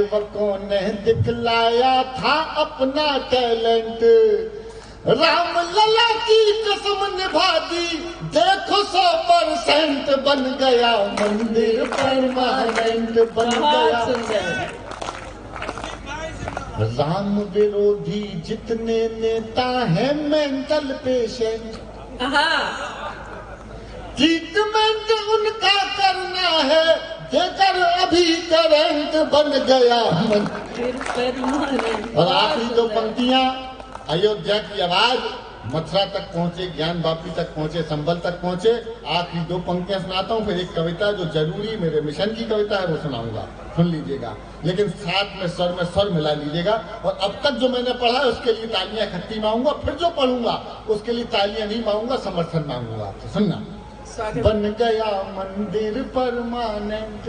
सेवकों ने दिखलाया था अपना टैलेंट, राम लला की कसम निभा दी, देखो 100% बन गया मंदिर परमानेंट बन गया। राम विरोधी जितने नेता हैं मेंटल पेशेंट, ट्रीटमेंट उनका करना है, देकर अभी करंट बन गया मंदिर परमानेंट। और आखिरी दो पंक्तियां, अयोध्या की आवाज मथुरा तक पहुंचे, ज्ञान वापी तक पहुंचे, संभल तक पहुंचे। आखिरी दो पंक्तियां सुनाता हूं, फिर एक कविता जो जरूरी मेरे मिशन की कविता है वो सुनाऊंगा, सुन लीजिएगा, लेकिन साथ में स्वर मिला लीजिएगा। और अब तक जो मैंने पढ़ा है उसके लिए तालियां इकट्ठी मांगूंगा, फिर जो पढ़ूंगा उसके लिए तालियां नहीं मांगूंगा, समर्थन मांगूंगा। तो सुनना। बन गया मंदिर परमानेंट,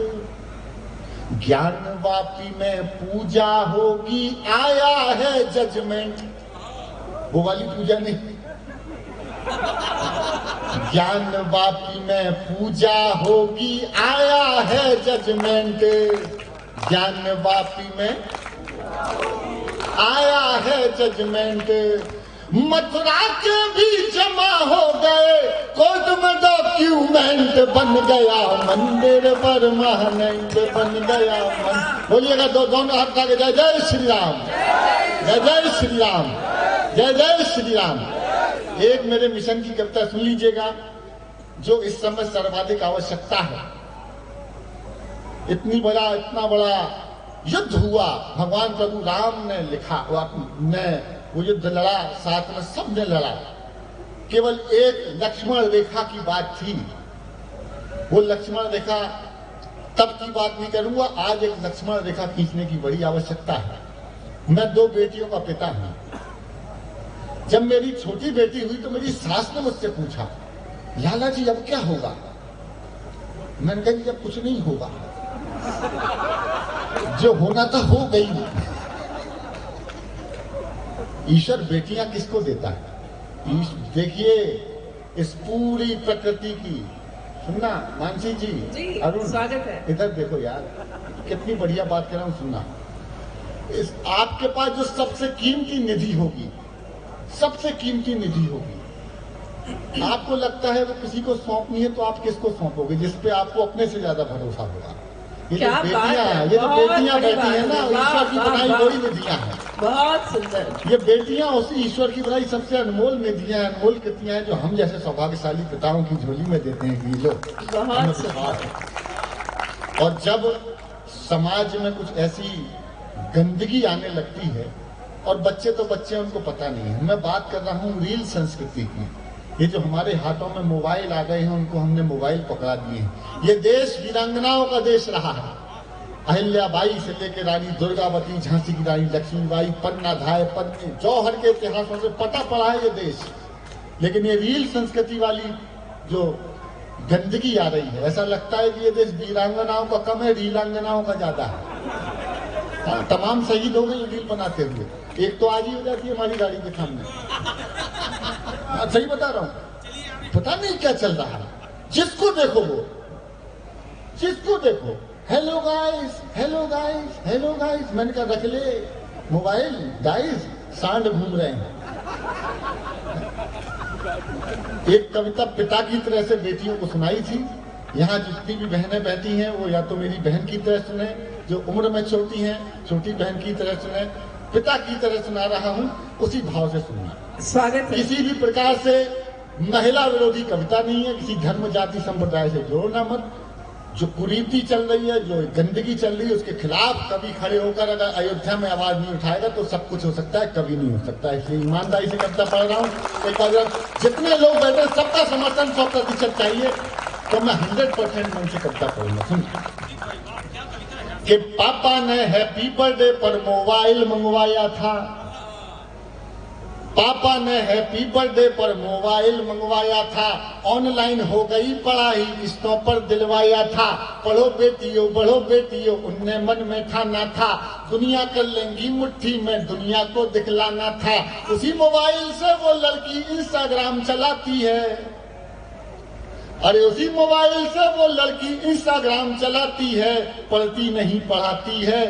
ज्ञान वापी में पूजा होगी, आया है जजमेंट। वो वाली पूजा नहीं, ज्ञान वापी में पूजा होगी, आया है जजमेंट। ज्ञान वापी में आया है जजमेंट। मथुरा के भी जमा हो गए, कोर्ट में डॉक्यूमेंट बन गया मंदिर परमानेंट बन गया। बोलिएगा दोनों हाथ आगे, जय जय श्री राम, जय जय श्री राम, जय जय श्री राम। एक मेरे मिशन की कविता सुन लीजिएगा, जो इस समय सर्वाधिक आवश्यकता है। इतना बड़ा युद्ध हुआ, भगवान प्रभु राम ने लिखा, वो युद्ध लड़ा, साथ में सबने लड़ा, केवल एक लक्ष्मण रेखा की बात थी। वो लक्ष्मण रेखा तब की बात नहीं करूंगा, आज एक लक्ष्मण रेखा खींचने की बड़ी आवश्यकता है। मैं 2 बेटियों का पिता हूं। जब मेरी छोटी बेटी हुई तो मेरी सास ने मुझसे पूछा, लाला जी अब क्या होगा? मैंने कहा कि अब कुछ नहीं होगा, जो होना था हो गई। ईश्वर बेटियां किसको देता है? देखिए इस पूरी प्रकृति की, सुनना मानसी जी, अरुण स्वागत है। इधर देखो यार, कितनी बढ़िया बात कर रहा हूं, सुनना। इस आपके पास जो सबसे कीमती निधि होगी, सबसे कीमती निधि होगी, आपको लगता है वो किसी को सौंपनी है, तो आप किसको सौंपोगे? जिसपे आपको अपने से ज्यादा भरोसा होगा। ये जो बेटियां हैं, ये जो बेटियां बैठी है ना, ईश्वर की बनाई वही निधियां हैं। बहुत सुंदर। ये बेटियां उसी ईश्वर की बनाई सबसे अनमोल निधियां, अनमोल कृतियां हैं, जो हम जैसे सौभाग्यशाली पिताओं की झोली में देते हैं कि लो। और जब समाज में कुछ ऐसी गंदगी आने लगती है, और बच्चे तो बच्चे, उनको पता नहीं है। मैं बात कर रहा हूँ रील संस्कृति की। ये जो हमारे हाथों में मोबाइल आ गए हैं, उनको हमने मोबाइल पकड़ा दिए हैं। ये देश वीरांगनाओं का देश रहा है। अहिल्याबाई से लेकर रानी दुर्गावती, झांसी की रानी लक्ष्मीबाई, पन्ना धाय, पन्ने, जौहर के इतिहासों से पता पड़ा है ये देश। लेकिन ये रील संस्कृति वाली जो गंदगी आ रही है, ऐसा लगता है कि ये देश वीरांगनाओं का कम है, रीलांगनाओं का ज्यादा है। हाँ, तमाम शहीद हो गई रील बनाते हुए। एक तो आज ही हो जाती है हमारी गाड़ी के सामने। सही बता रहा हूँ, पता नहीं क्या चल रहा है। जिसको देखो वो, जिसको देखो hello guys, hello guys, hello guys. मैंने कहा रख ले मोबाइल, गाइस सांड घूम रहे हैं। एक कविता पिता की तरह से बेटियों को सुनाई थी। यहाँ जितनी भी बहनें बैठी हैं वो या तो मेरी बहन की तरह सुने, जो उम्र में छोटी हैं, छोटी बहन की तरह सुने, पिता की तरह सुना रहा हूँ, उसी भाव से सुनना। स्वागत है। किसी भी प्रकार से महिला विरोधी कविता नहीं है, किसी धर्म जाति संप्रदाय से जोड़ना मत। जो कुरीति चल रही है, जो गंदगी चल रही है, उसके खिलाफ कभी खड़े होकर अगर अयोध्या में आवाज नहीं उठाएगा तो सब कुछ हो सकता है, कभी नहीं हो सकता है। इसलिए ईमानदारी से कविता पढ़ रहा हूँ। एक बार जितने लोग बैठे सबका समर्थन 100% चाहिए, तो मैं 100% मन से कविता पढ़ूंगा। सुन कि पापा ने हैप्पी बर्थडे पर मोबाइल मंगवाया था, पापा ने हैप्पी बर्थडे पर मोबाइल मंगवाया था, ऑनलाइन हो गई पढ़ाई किस्तों पर दिलवाया था। पढ़ो बेटियों, बढ़ो बेटियों, उनने मन में ठाना था, दुनिया कर लेंगी मुट्ठी में, दुनिया को दिखलाना था। उसी मोबाइल से वो लड़की इंस्टाग्राम चलाती है, अरे उसी मोबाइल से वो लड़की इंस्टाग्राम चलाती है, पढ़ती नहीं पढ़ाती है।